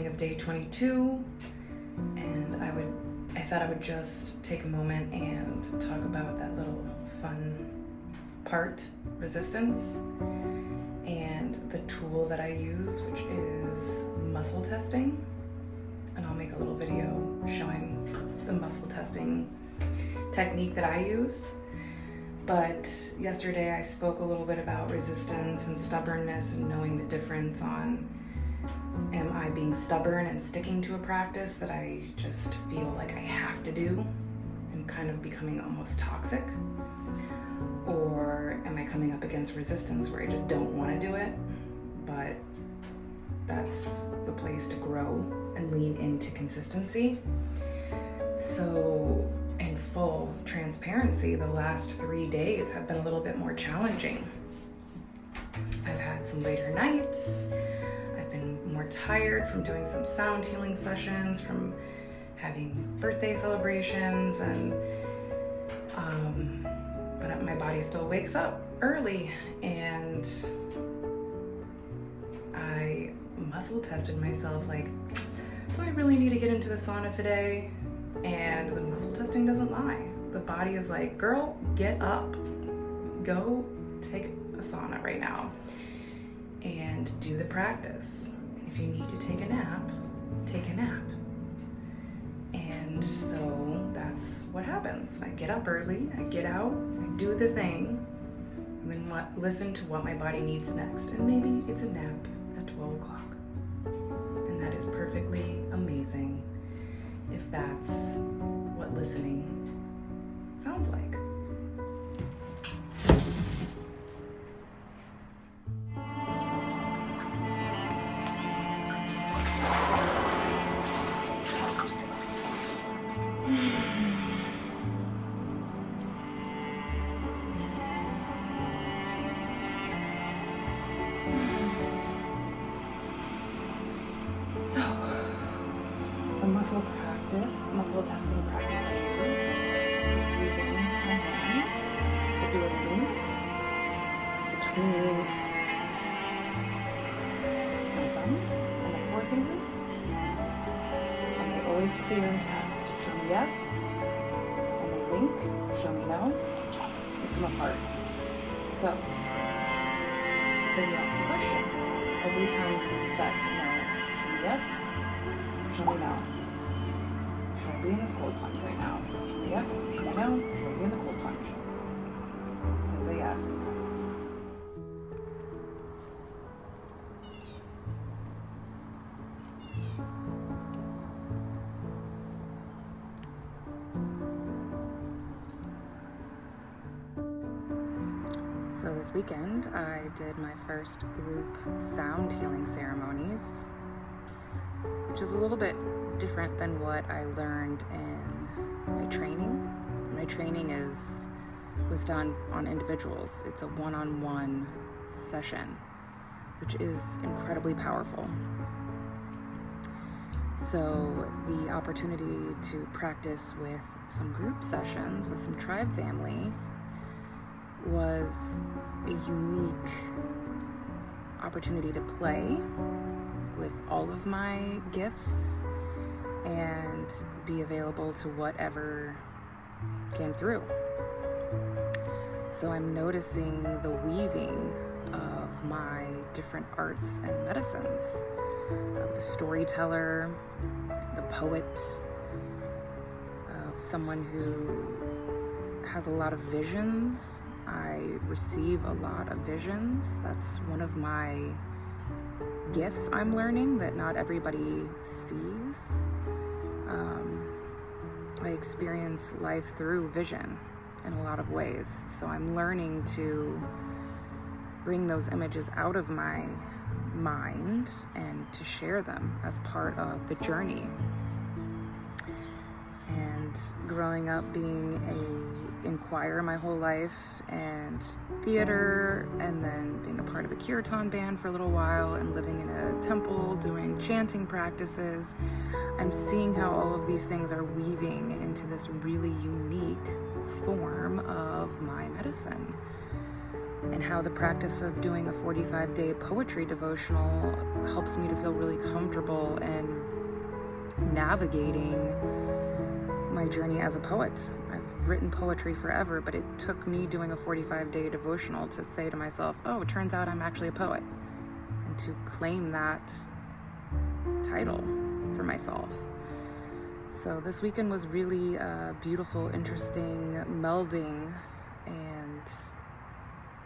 morning of day 22, and I thought I would just take a moment and talk about that little fun part, resistance, and the tool that I use, which is muscle testing. And I'll make a little video showing the muscle testing technique that I use. But yesterday I spoke a little bit about resistance and stubbornness and knowing the difference on, am I being stubborn and sticking to a practice that I just feel like I have to do and kind of becoming almost toxic? Or am I coming up against resistance where I just don't want to do it, but that's the place to grow and lean into consistency? So in full transparency, the last 3 days have been a little bit more challenging. I've had some later nights. I've been more tired from doing some sound healing sessions, from having birthday celebrations, and but my body still wakes up early, and I muscle tested myself like, do I really need to get into the sauna today? And the muscle testing doesn't lie. The body is like, girl, get up, go take a sauna right now and do the practice. If you need to take a nap, take a nap. And so that's what happens. I get up early, I get out, I do the thing, and then listen to what my body needs next. And maybe it's a nap at 12 o'clock. And that is perfectly amazing if that's what listening sounds like. So, the muscle testing practice I use is using my hands. I do a link between my thumbs and my forefingers, and I always clear and test. Show me yes, and they link. Show me no. They come apart. So then you ask the question. Every time you reset to no, show me yes, show me no. Should I be in this cold plunge right now? Should I yes? Should I no? Should I be in the cold plunge? Please say yes. So this weekend I did my first group sound healing ceremonies, which is a little bit different than what I learned in my training. My training was done on individuals. It's a one-on-one session, which is incredibly powerful. So the opportunity to practice with some group sessions with some tribe family was a unique opportunity to play with all of my gifts and be available to whatever came through. So I'm noticing the weaving of my different arts and medicines, of the storyteller, the poet, of someone who has a lot of visions. I receive a lot of visions. That's one of my gifts I'm learning that not everybody sees. I experience life through vision in a lot of ways. So I'm learning to bring those images out of my mind and to share them as part of the journey. And growing up being in choir my whole life, and theater, and then being a part of a kirtan band for a little while, and living in a temple doing chanting practices, I'm seeing how all of these things are weaving into this really unique form of my medicine. and how the practice of doing a 45-day poetry devotional helps me to feel really comfortable in navigating my journey as a poet. I've written poetry forever, but it took me doing a 45-day devotional to say to myself, oh, it turns out I'm actually a poet, and to claim that title for myself. So this weekend was really a beautiful, interesting melding and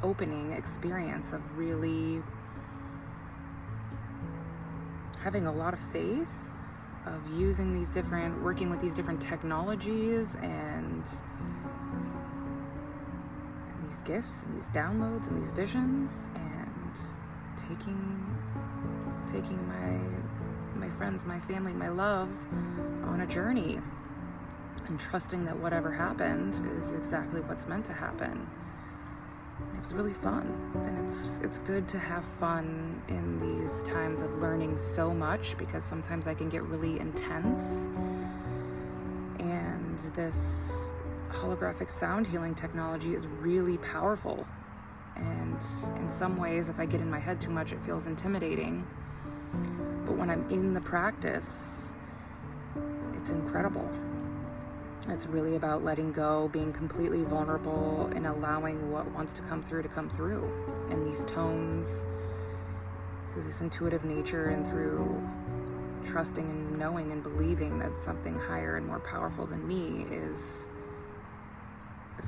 opening experience of really having a lot of faith, of working with these different technologies and these gifts and these downloads and these visions, and taking my friends, my family, my loves on a journey, and trusting that whatever happened is exactly what's meant to happen. It was really fun, and it's good to have fun in these times of learning so much, because sometimes I can get really intense, and this holographic sound healing technology is really powerful, and in some ways, if I get in my head too much, it feels intimidating, but when I'm in the practice, it's incredible. It's really about letting go, being completely vulnerable, and allowing what wants to come through, and these tones, through this intuitive nature, and through trusting and knowing and believing that something higher and more powerful than me is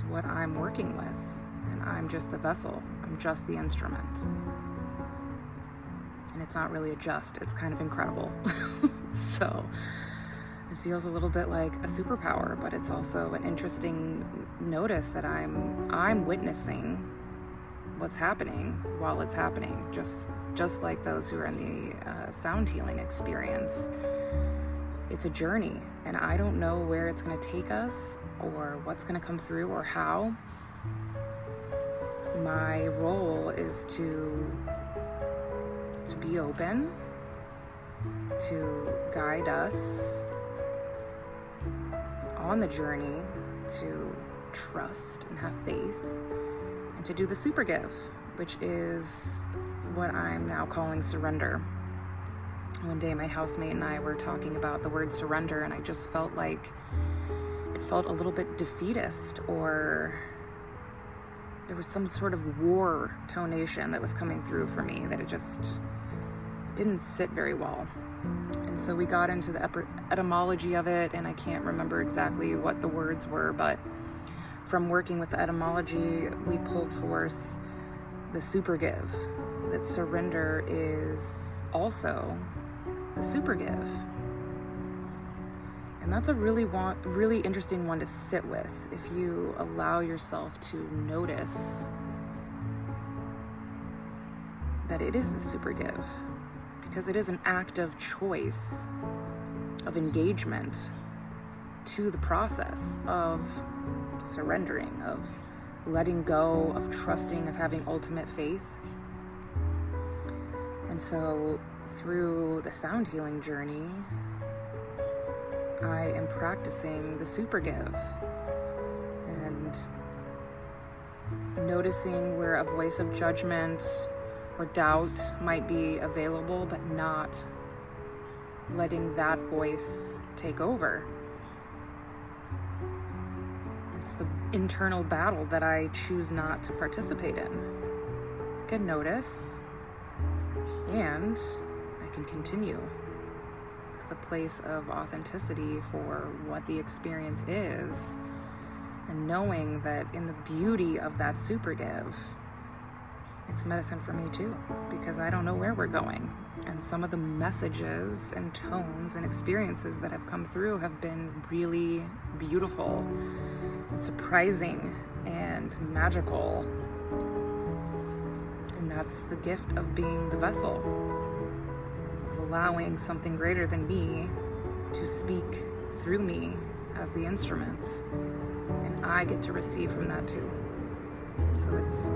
what I'm working with, and I'm just the vessel, I'm just the instrument. And it's not really it's kind of incredible. So it feels a little bit like a superpower, but it's also an interesting notice that I'm witnessing what's happening while it's happening, just like those who are in the sound healing experience. It's a journey, and I don't know where it's going to take us or what's going to come through or how. My role is to be open, to guide us on the journey, to trust and have faith, and to do the super give, which is what I'm now calling surrender. One day my housemate and I were talking about the word surrender, and I just felt like it felt a little bit defeatist, or there was some sort of war tonation that was coming through for me, that it just didn't sit very well. And so we got into the etymology of it, and I can't remember exactly what the words were, but from working with the etymology, we pulled forth the super give, that surrender is also the super give. And that's a really interesting one to sit with, if you allow yourself to notice that it is the super give. Because it is an act of choice, of engagement to the process of surrendering, of letting go, of trusting, of having ultimate faith. And so through the sound healing journey, I am practicing the super give and noticing where a voice of judgment or doubt might be available, but not letting that voice take over. It's the internal battle that I choose not to participate in. I can notice, and I can continue with a place of authenticity for what the experience is, and knowing that in the beauty of that super give, it's medicine for me too, because I don't know where we're going. And some of the messages and tones and experiences that have come through have been really beautiful and surprising and magical. And that's the gift of being the vessel, of allowing something greater than me to speak through me as the instrument. And I get to receive from that too. So it's